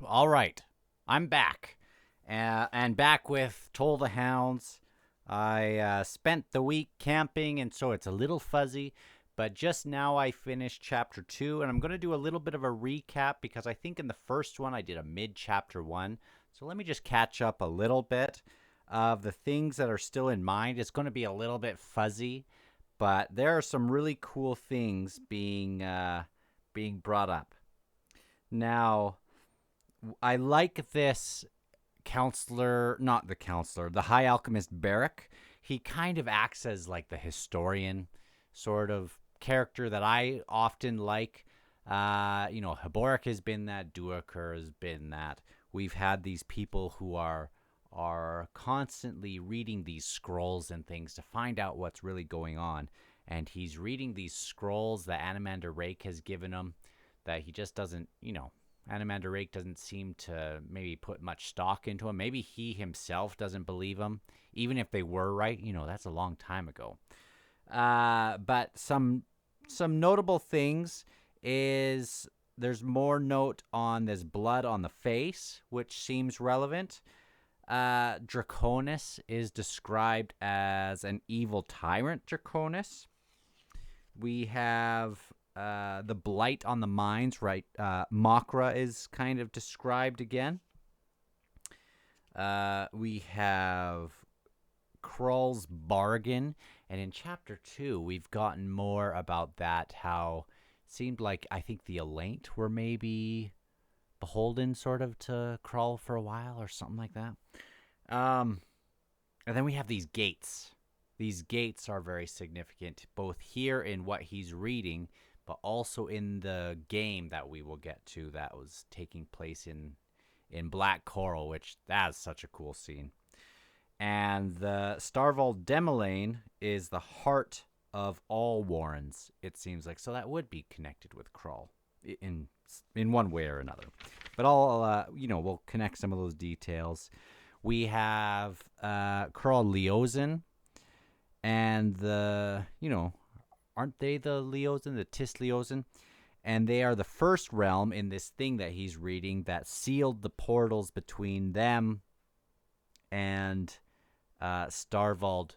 All right, I'm back, and back with Toll the Hounds. I spent the week camping, and so it's a little fuzzy. But just now I finished chapter 2, and I'm going to do a little bit of a recap because I think in the first one I did a mid chapter 1. So let me just catch up a little bit of the things that are still in mind. It's going to be a little bit fuzzy, but there are some really cool things being brought up. Now, I like this counselor, not the counselor, the high alchemist Barrick. He kind of acts as like the historian sort of character that I often like. Haboric has been that, Duaker has been that. We've had these people who are constantly reading these scrolls and things to find out what's really going on. And he's reading these scrolls that Animander Rake has given him that he just doesn't, Animander Rake doesn't seem to maybe put much stock into him. Maybe he himself doesn't believe him, even if they were right. That's a long time ago. But some notable things is there's more note on this blood on the face, which seems relevant. Draconis is described as an evil tyrant. Draconis. We have the blight on the mines, right? Makra is kind of described again. We have Krull's bargain, and in chapter 2, we've gotten more about that. How it seemed like I think the Elaint were maybe beholden, sort of, to Krull for a while or something like that. And then we have these gates. These gates are very significant, both here in what he's reading, but also in the game that we will get to that was taking place in Black Coral, which that's such a cool scene. And the Starval Demelaine is the heart of all Warrens, it seems like. So that would be connected with Krull in one way or another. But we'll connect some of those details. We have Krull Leosin and aren't they the Leosin, the Tis Leosin? And they are the first realm in this thing that he's reading that sealed the portals between them and Starvald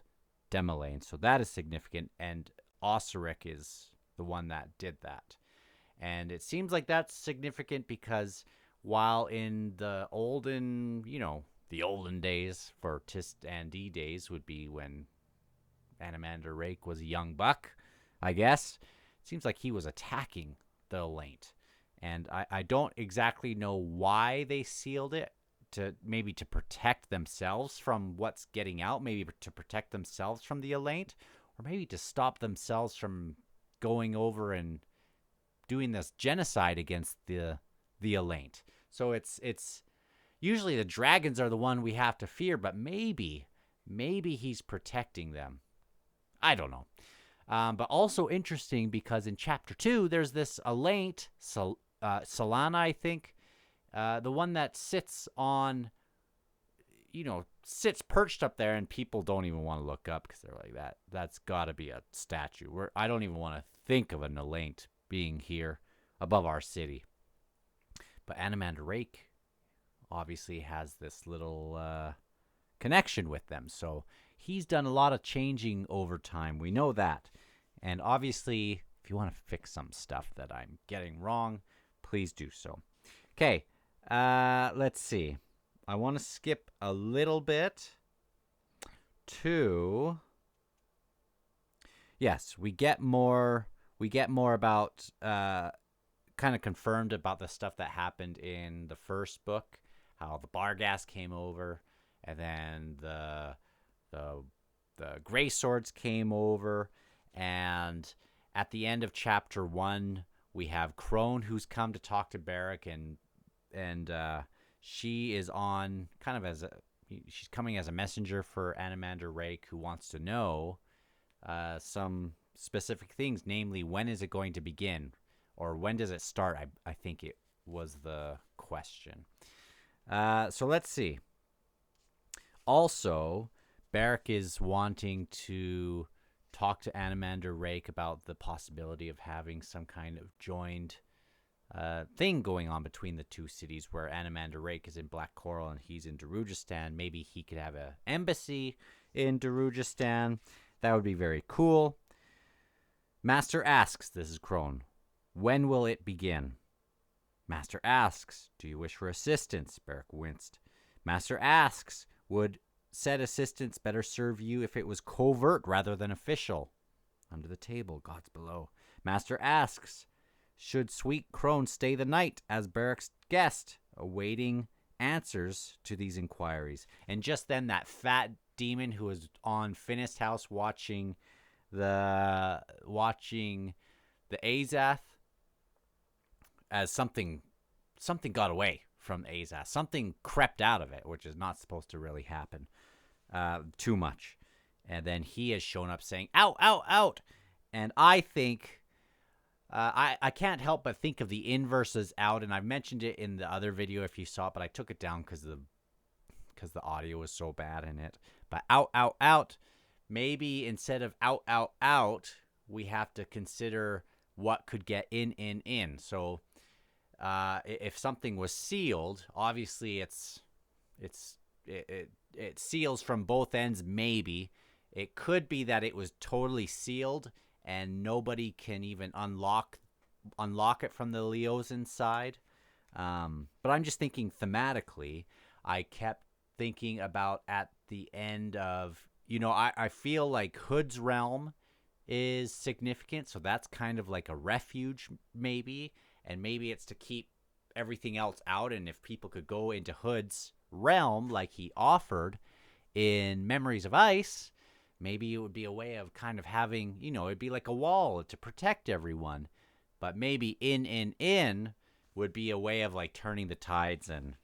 Demelaine. So that is significant, and Osiric is the one that did that. And it seems like that's significant because while in the olden days, for Tis and D days would be when Animander Rake was a young buck, I guess. It seems like he was attacking the Elaint. And I don't exactly know why they sealed it, to protect themselves from what's getting out, maybe to protect themselves from the Elaint, or maybe to stop themselves from going over and doing this genocide against the Elaint. So it's usually the dragons are the one we have to fear, but maybe he's protecting them. I don't know. But also interesting because in chapter 2, there's this Elaint, Solana, I think, the one that sits perched up there, and people don't even want to look up because they're like, that's got to be a statue. I don't even want to think of an Elaint being here above our city. But Animander Rake obviously has this little connection with them. So he's done a lot of changing over time. We know that. And obviously, if you want to fix some stuff that I'm getting wrong, please do so. Okay, let's see. I want to skip a little bit to... Yes, we get more about... kind of confirmed about the stuff that happened in the first book, how the Barghast came over, and then the Grey Swords came over, and at the end of chapter 1, we have Crone, who's come to talk to Barrick, and she is on kind of she's coming as a messenger for Animander Rake, who wants to know some specific things, namely, when is it going to begin? Or when does it start? I think it was the question. So let's see. Also, Barrick is wanting to talk to Animander Rake about the possibility of having some kind of joined thing going on between the two cities where Animander Rake is in Black Coral and he's in Darujistan. Maybe he could have an embassy in Darujistan. That would be very cool. Master asks, this is Crone, when will it begin? Master asks, do you wish for assistance? Beric winced. Master asks, would said assistance better serve you if it was covert rather than official? Under the table, gods below. Master asks, should sweet Crone stay the night as Beric's guest, awaiting answers to these inquiries? And just then that fat demon who was on Finnest House watching the Azath, as something got away from Azath. Something crept out of it, which is not supposed to really happen too much. And then he has shown up saying, out, out, out. And I think, I can't help but think of the inverse as out. And I've mentioned it in the other video if you saw it, but I took it down because the audio was so bad in it. But out, out, out. Maybe instead of out, out, out, we have to consider what could get in. So if something was sealed, obviously it seals from both ends. Maybe it could be that it was totally sealed and nobody can even unlock it from the Leos inside. But I'm just thinking thematically. I kept thinking about at the end of, I feel like Hood's realm is significant, so that's kind of like a refuge maybe, and maybe it's to keep everything else out. And if people could go into Hood's realm like he offered in Memories of Ice, maybe it would be a way of kind of having, it'd be like a wall to protect everyone. But maybe in would be a way of like turning the tides and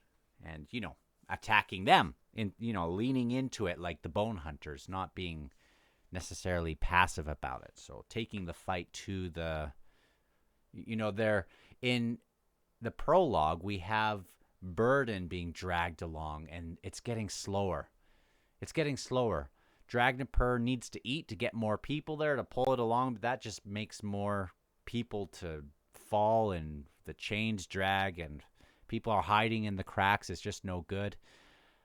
attacking them, in leaning into it like the Bone Hunters, not being necessarily passive about it. So taking the fight to the, they're in the prologue, we have Burden being dragged along, and it's getting slower. Dragnipur needs to eat to get more people there to pull it along, but that just makes more people to fall, and the chains drag, and people are hiding in the cracks. It's just no good.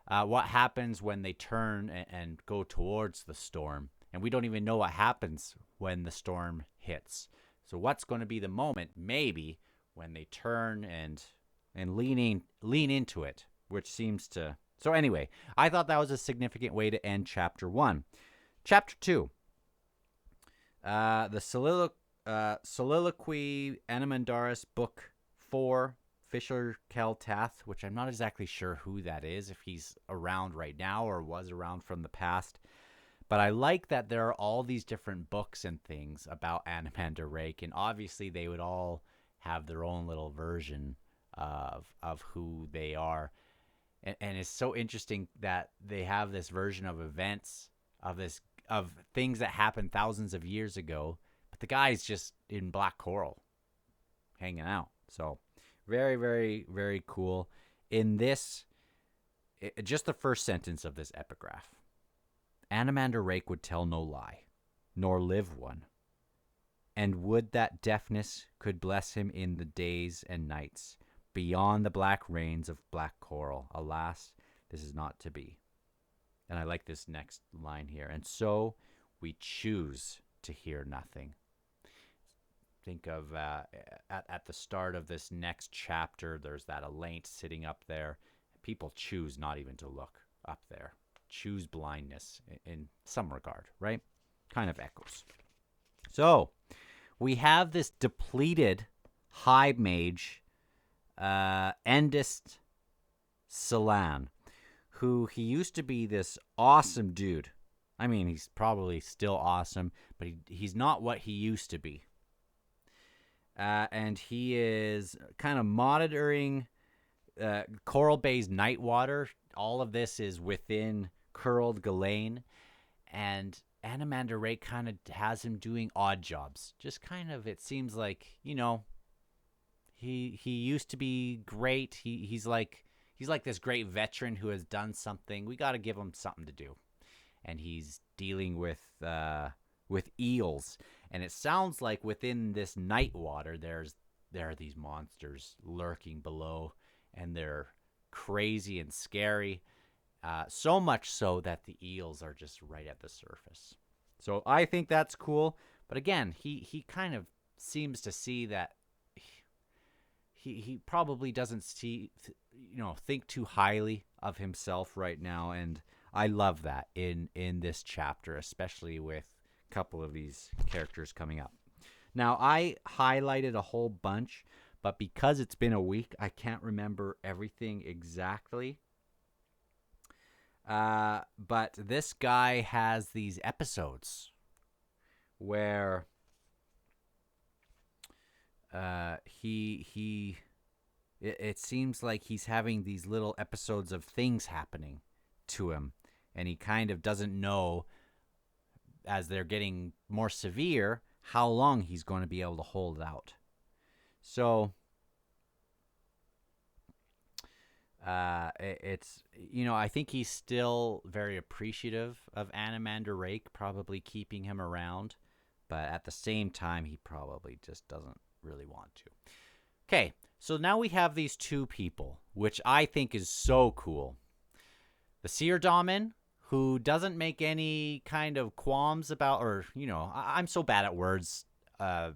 What happens when they turn and go towards the storm? And we don't even know what happens when the storm hits. So what's going to be the moment, maybe, when they turn and lean into it, which seems to... So anyway, I thought that was a significant way to end Chapter 1. Chapter 2. The Soliloquy Animandaris, Book 4, Fisher Keltath, which I'm not exactly sure who that is, if he's around right now or was around from the past. But I like that there are all these different books and things about Animander Rake, and obviously they would all have their own little version of who they are. And it's so interesting that they have this version of events, of things that happened thousands of years ago, but the guy's just in Black Coral hanging out. So very, very, very cool. In this, just the first sentence of this epigraph. Animander Rake would tell no lie, nor live one. And would that deafness could bless him in the days and nights, beyond the black rains of Black Coral. Alas, this is not to be. And I like this next line here. And so we choose to hear nothing. Think of at the start of this next chapter, there's that Elaint sitting up there. People choose not even to look up there. Choose blindness in some regard, right? Kind of echoes. So we have this depleted high mage, Endist Salan, who he used to be this awesome dude. I mean, he's probably still awesome, but he's not what he used to be. And he is kind of monitoring Coral Bay's Nightwater. All of this is within Curled Ghislaine, and Animander Rake kind of has him doing odd jobs. Just kind of, it seems like, he used to be great. He's like this great veteran who has done something. We got to give him something to do, and he's dealing with eels. And it sounds like within this Nightwater, there's there are these monsters lurking below, and they're crazy and scary. So much so that the eels are just right at the surface. So I think that's cool. But again, he kind of seems to see that he probably doesn't think too highly of himself right now, and I love that in this chapter, especially with a couple of these characters coming up. Now, I highlighted a whole bunch, but because it's been a week, I can't remember everything exactly. But this guy has these episodes where it seems like he's having these little episodes of things happening to him, and he kind of doesn't know, as they're getting more severe, how long he's going to be able to hold out. So it's, I think he's still very appreciative of Animander Rake probably keeping him around, but at the same time, he probably just doesn't really want to. Okay, so now we have these two people, which I think is so cool. The Seer Daman, who doesn't make any kind of qualms about, or, I'm so bad at words. I'm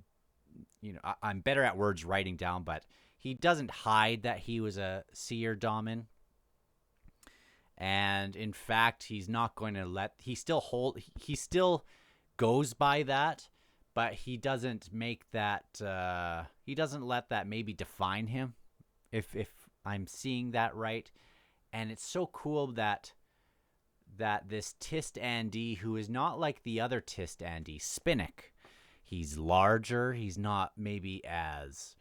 better at words writing down, but he doesn't hide that he was a Seer Daman. And in fact, he's not going to he still goes by that, but he doesn't make that, he doesn't let that maybe define him, if I'm seeing that right. And it's so cool that this Tist Andy, who is not like the other Tist Andy, Spinnick, he's larger, he's not maybe as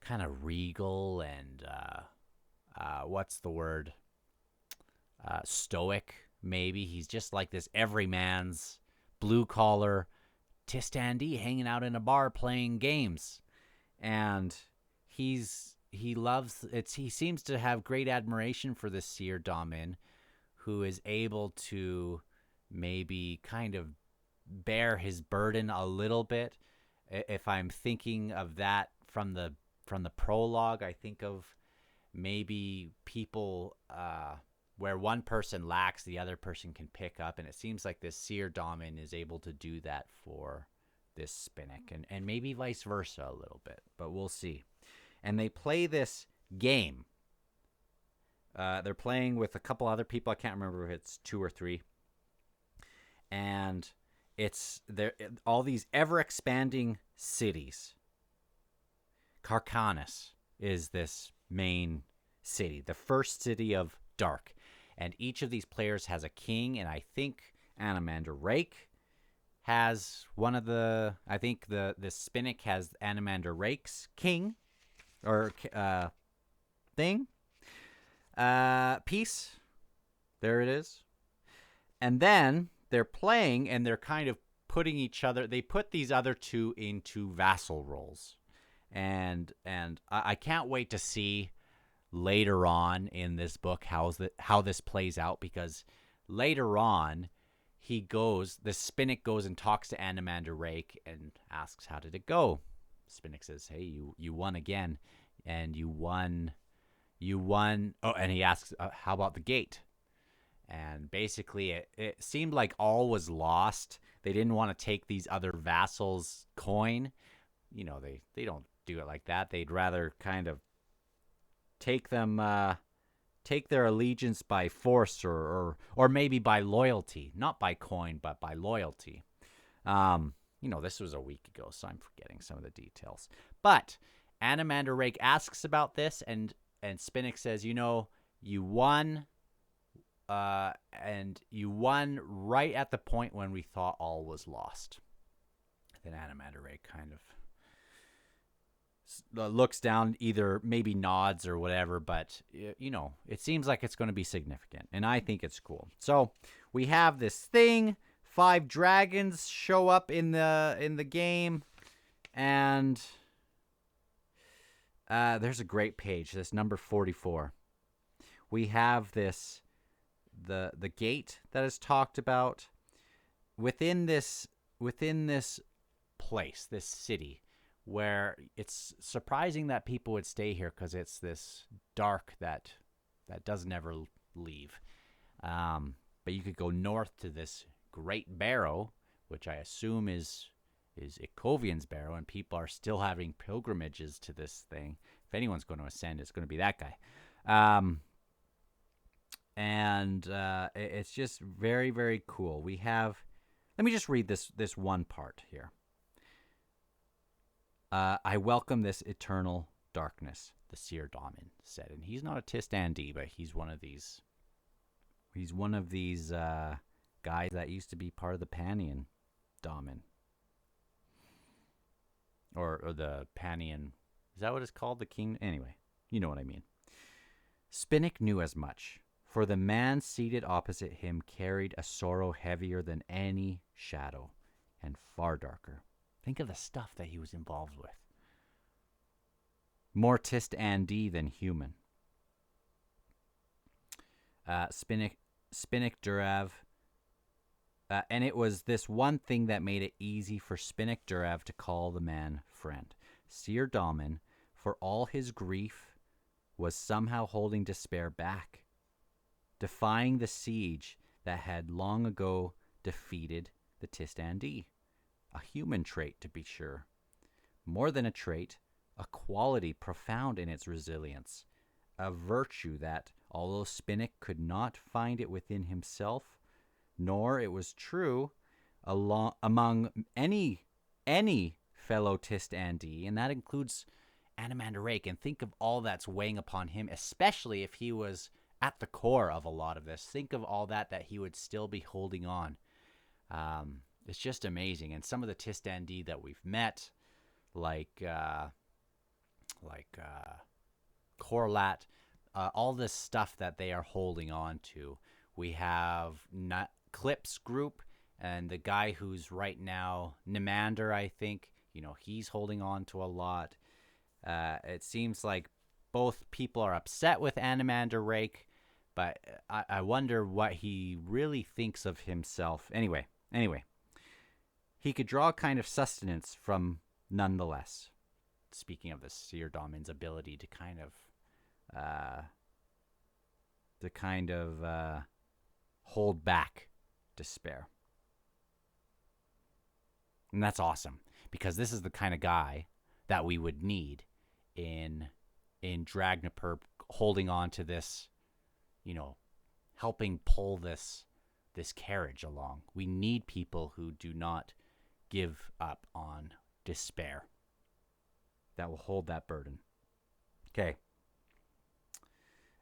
kind of regal and, what's the word? Stoic, maybe. He's just like this everyman's blue-collar Tist Andy hanging out in a bar playing games. And he seems to have great admiration for this Seer Daman, who is able to maybe kind of bear his burden a little bit. If I'm thinking of that from the prologue, I think of maybe people where one person lacks, the other person can pick up, and it seems like this Seer Daman is able to do that for this Spinnick, and maybe vice versa a little bit, but we'll see. And they play this game. They're playing with a couple other people. I can't remember if it's 2 or 3. And it's all these ever-expanding cities. Carcanis is this main city, the first city of Dark. And each of these players has a king, and I think Animander Rake has one of the... I think the Spinnick has Animander Rake's king, or thing. Piece. There it is. And then they're playing, and they're kind of putting each other... They put these other two into vassal roles. And I can't wait to see later on in this book how this plays out, because later on the Spinnick goes and talks to Animander Rake and asks, how did it go? Spinnick says, hey, you won again, and you won. Oh, and he asks, how about the gate? And basically it seemed like all was lost. They didn't want to take these other vassals' coin. They don't do it like that. They'd rather kind of take their allegiance by force, or maybe by loyalty, not by coin, but by loyalty. This was a week ago, so I'm forgetting some of the details. But Animander Rake asks about this, and Spinnick says, you won, and you won right at the point when we thought all was lost. Then Animander Rake kind of looks down, either maybe nods or whatever, but it seems like it's going to be significant, and I think it's cool. So we have this thing. 5 dragons show up in the game, and there's a great page. This number 44. We have this the gate that is talked about within this place, this city. where it's surprising that people would stay here because it's this dark that does never leave. But you could go north to this Great Barrow, which I assume is Ikovian's Barrow, and people are still having pilgrimages to this thing. If anyone's going to ascend, it's going to be that guy. And it's just very, very cool. We have, let me just read this one part here. I welcome this eternal darkness, the Seer Damin said. And he's not a Tistandi, but he's one of these guys that used to be part of the Panian Damin. Or the Panian, is that what it's called? The king? Anyway, you know what I mean. Spinnick knew as much, for the man seated opposite him carried a sorrow heavier than any shadow, and far darker. Think of the stuff that he was involved with. More Tist-Andi than human. Spinnick Durav. And it was this one thing that made it easy for Spinnick Durav to call the man friend. Seer Damin, for all his grief, was somehow holding despair back, defying the siege that had long ago defeated the Tist-Andi. A human trait, to be sure. More than a trait, a quality profound in its resilience. A virtue that, although Spinnick could not find it within himself, nor, it was true, among any fellow Tist-Andi, and that includes Animander Rake. And think of all that's weighing upon him, especially if he was at the core of a lot of this. Think of all that he would still be holding on. It's just amazing. And some of the Tist-Andi that we've met, like Corlat, all this stuff that they are holding on to. We have Clip's group, and the guy who's right now Nimander, I think, he's holding on to a lot. It seems like both people are upset with Animander Rake, but I wonder what he really thinks of himself. Anyway, he could draw a kind of sustenance from nonetheless. Speaking of the Seer Damin's ability to kind of hold back despair. And that's awesome, because this is the kind of guy that we would need in Dragnapur, holding on to this, helping pull this carriage along. We need people who do not give up on despair, that will hold that burden. Okay.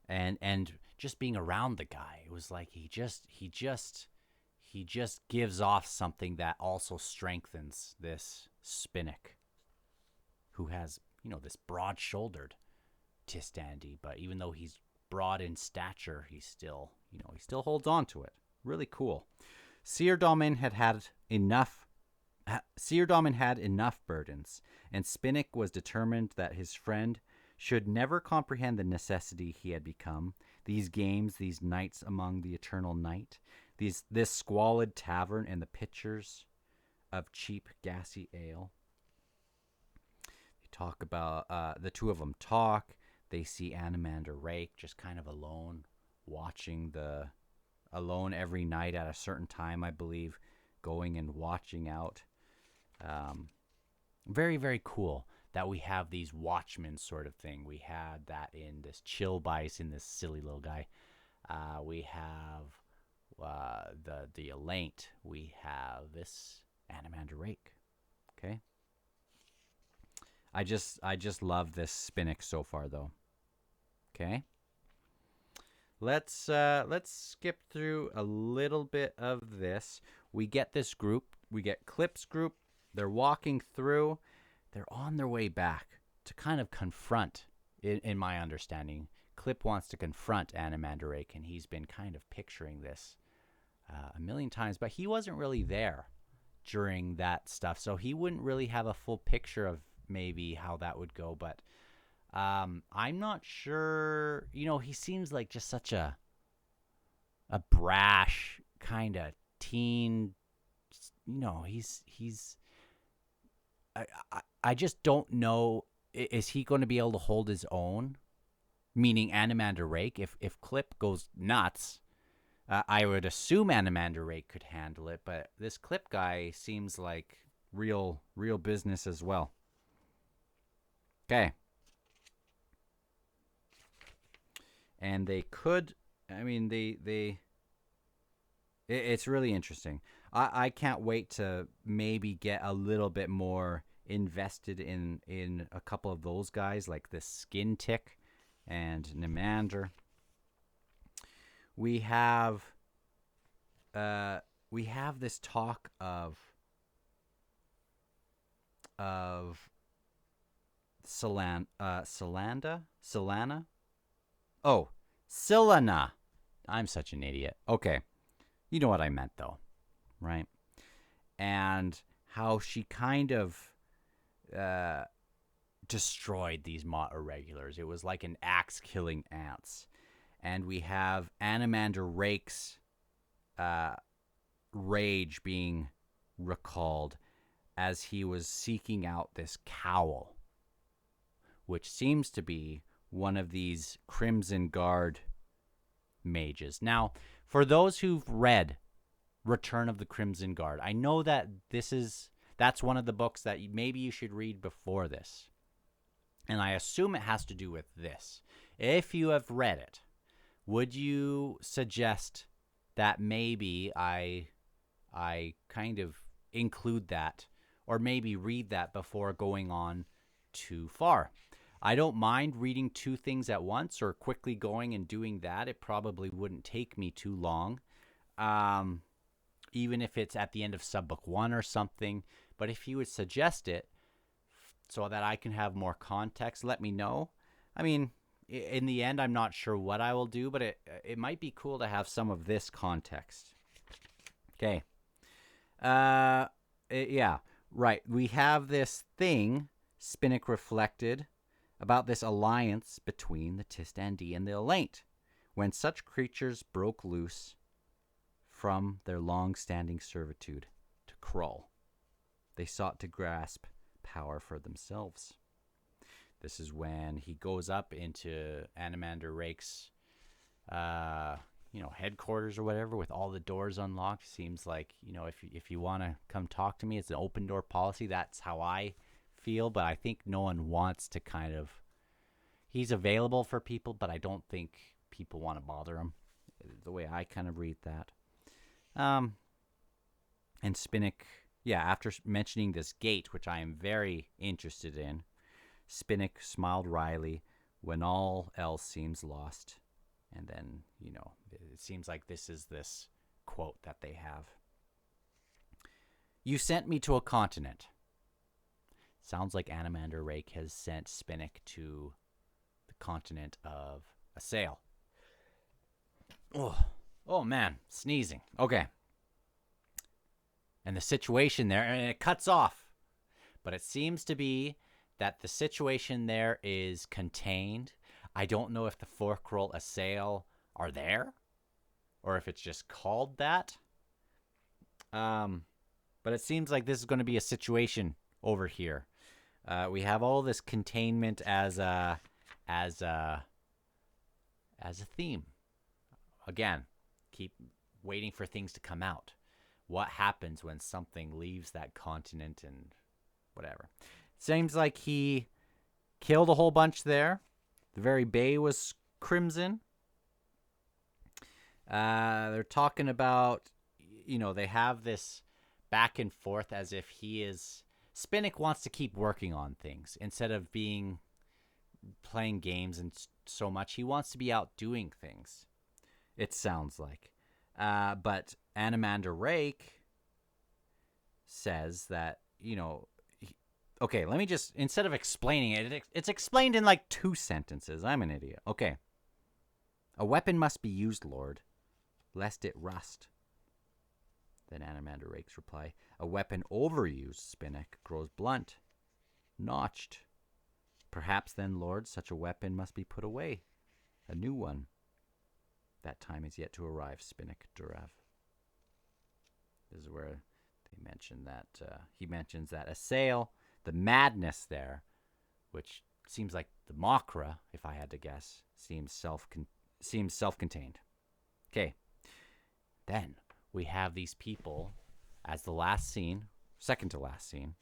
And just being around the guy, it was like he just gives off something that also strengthens this Spinnick, who has, this broad-shouldered Tist-Andi, but even though he's broad in stature, he still holds on to it. Really cool. Seer Damin had enough burdens, and Spinnick was determined that his friend should never comprehend the necessity he had become, these games, these nights among the eternal night, this squalid tavern and the pitchers of cheap gassy ale. They talk about, the two of them talk. They see Animander Rake just kind of alone every night at a certain time, I believe, going and watching out. Very, very cool that we have these watchmen sort of thing. We had that in this Chill Bison, this silly little guy. We have the Elaint. We have this Animander Rake. Okay. I just love this Spinnick so far, though. Okay. Let's skip through a little bit of this. We get this group. We get Clip's group. They're walking through. They're on their way back to kind of confront, in my understanding. Clip wants to confront Animander Rake, and he's been kind of picturing this a million times, but he wasn't really there during that stuff, so he wouldn't really have a full picture of maybe how that would go. But I'm not sure. He seems like just such a brash kind of teen. He's I just don't know. Is he going to be able to hold his own? Meaning Animander Rake. If Clip goes nuts, I would assume Animander Rake could handle it. But this Clip guy seems like real business as well. Okay. And they could. I mean, it's really interesting. I can't wait to maybe get a little bit more invested in a couple of those guys, like the Skin Tick and Nimander. We have this talk of Solana. Oh, Silana. I'm such an idiot. Okay. You know what I meant, though, right? And how she kind of destroyed these Maw Irregulars. It was like an axe killing ants. And we have Animander Rake's rage being recalled as he was seeking out this cowl, which seems to be one of these Crimson Guard mages. Now, for those who've read Return of the Crimson Guard, I know that that's one of the books that maybe you should read before this. And I assume it has to do with this. If you have read it, would you suggest that maybe I kind of include that, or maybe read that before going on too far? I don't mind reading two things at once or quickly going and doing that. It probably wouldn't take me too long, even if it's at the end of subbook 1 or something. But if you would suggest it so that I can have more context, let me know. I mean, in the end, I'm not sure what I will do, but it might be cool to have some of this context. Okay. Yeah, right. We have this thing, Spinnick reflected, about this alliance between the Tistandi and the Elaint, when such creatures broke loose from their long-standing servitude to Krull. They sought to grasp power for themselves. This is when he goes up into Animander Rake's, headquarters or whatever, with all the doors unlocked. Seems like, if you want to come talk to me, it's an open door policy. That's how I feel, but I think no one wants to he's available for people, but I don't think people want to bother him, the way I kind of read that. And Spinnick, after mentioning this gate, which I am very interested in, Spinnick smiled wryly when all else seems lost. And then, it seems like this is this quote that they have. You sent me to a continent. Sounds like Animander Rake has sent Spinnick to the continent of Assail. Oh man, sneezing. Okay. And the situation there, and it cuts off. But it seems to be that the situation there is contained. I don't know if the Forkroll Assail are there, or if it's just called that. But it seems like this is going to be a situation over here. We have all this containment as a theme. Again, keep waiting for things to come out. What happens when something leaves that continent and whatever? Seems like he killed a whole bunch there. The very bay was crimson. They're talking about, they have this back and forth as if Spinnick wants to keep working on things instead of playing games and so much. He wants to be out doing things, it sounds like. But Animander Rake says that, okay, let me just, instead of explaining it, it's explained in like 2 sentences. I'm an idiot. Okay. A weapon must be used, Lord, lest it rust. Then Animander Rake's reply, a weapon overused, Spinnick, grows blunt, notched. Perhaps then, Lord, such a weapon must be put away, a new one. That time is yet to arrive, Spinnick Durav. This is where they mention that he mentions that Assail, the madness there, which seems like the Makra, if I had to guess, seems self-contained. Okay. Then we have these people as the last scene, second to last scene,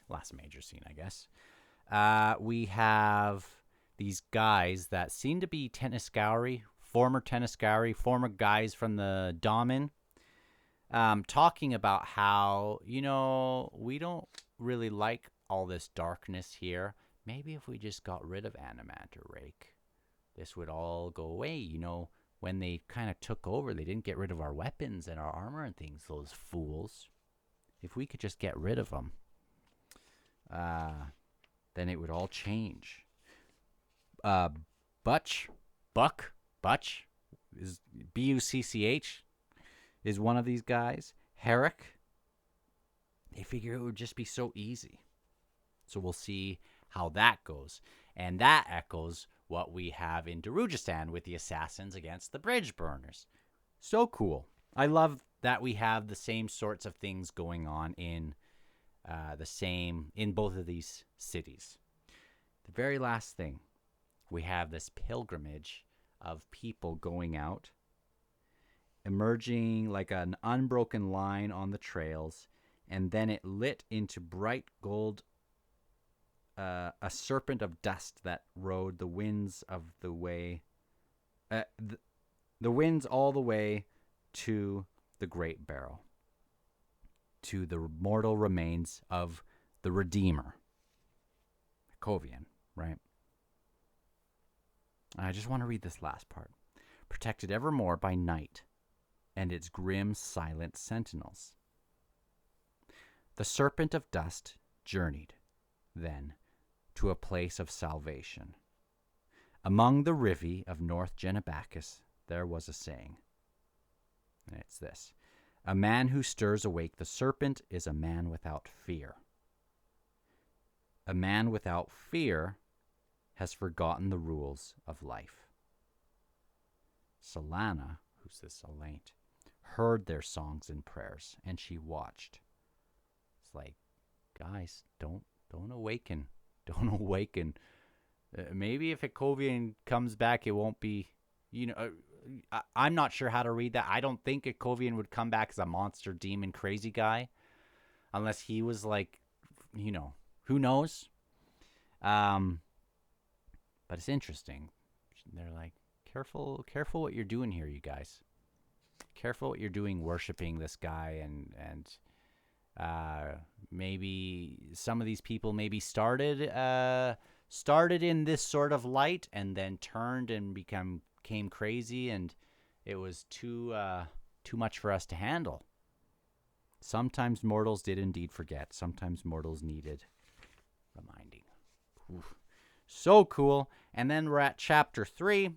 last major scene, I guess. We have these guys that seem to be former former guys from the Damen, talking about how, we don't really like all this darkness here. Maybe if we just got rid of Animator Rake, this would all go away. When they kind of took over, they didn't get rid of our weapons and our armor and things, those fools. If we could just get rid of them, then it would all change. Butch is Bucch is one of these guys. Herrick, they figure it would just be so easy. So we'll see how that goes. And that echoes what we have in Darujistan with the assassins against the bridge burners. So cool. I love that we have the same sorts of things going on in both of these cities. The very last thing, we have this pilgrimage of people going out, emerging like an unbroken line on the trails, and then it lit into bright gold, a serpent of dust that rode the winds of the way, the winds all the way to the Great Barrow, to the mortal remains of the Redeemer, Kovian, right? I just want to read this last part. Protected evermore by night and its grim, silent sentinels. The serpent of dust journeyed, then, to a place of salvation. Among the Rivi of North Genebacus there was a saying. And it's this: a man who stirs awake the serpent is a man without fear. A man without fear has forgotten the rules of life. Solana, who's this Alaint, heard their songs and prayers, and she watched. It's like, guys, don't awaken. Don't awaken. Maybe if Ikovian comes back, it won't be, I'm not sure how to read that. I don't think Ikovian would come back as a monster demon crazy guy, unless he was like, who knows? But it's interesting. They're like, careful what you're doing here, you guys. Careful what you're doing, worshiping this guy, and maybe some of these people maybe started in this sort of light and then turned and became crazy, and it was too much for us to handle. Sometimes mortals did indeed forget. Sometimes mortals needed reminding. Oof. So cool. And then we're at chapter 3.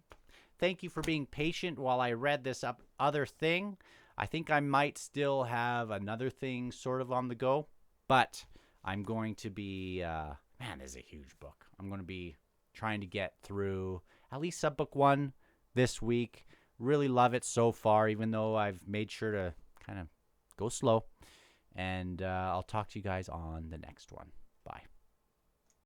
Thank you for being patient while I read this other thing. I think I might still have another thing sort of on the go, but I'm going to be, this is a huge book. I'm going to be trying to get through at least sub-book 1 this week. Really love it so far, even though I've made sure to kind of go slow. And I'll talk to you guys on the next one. Bye.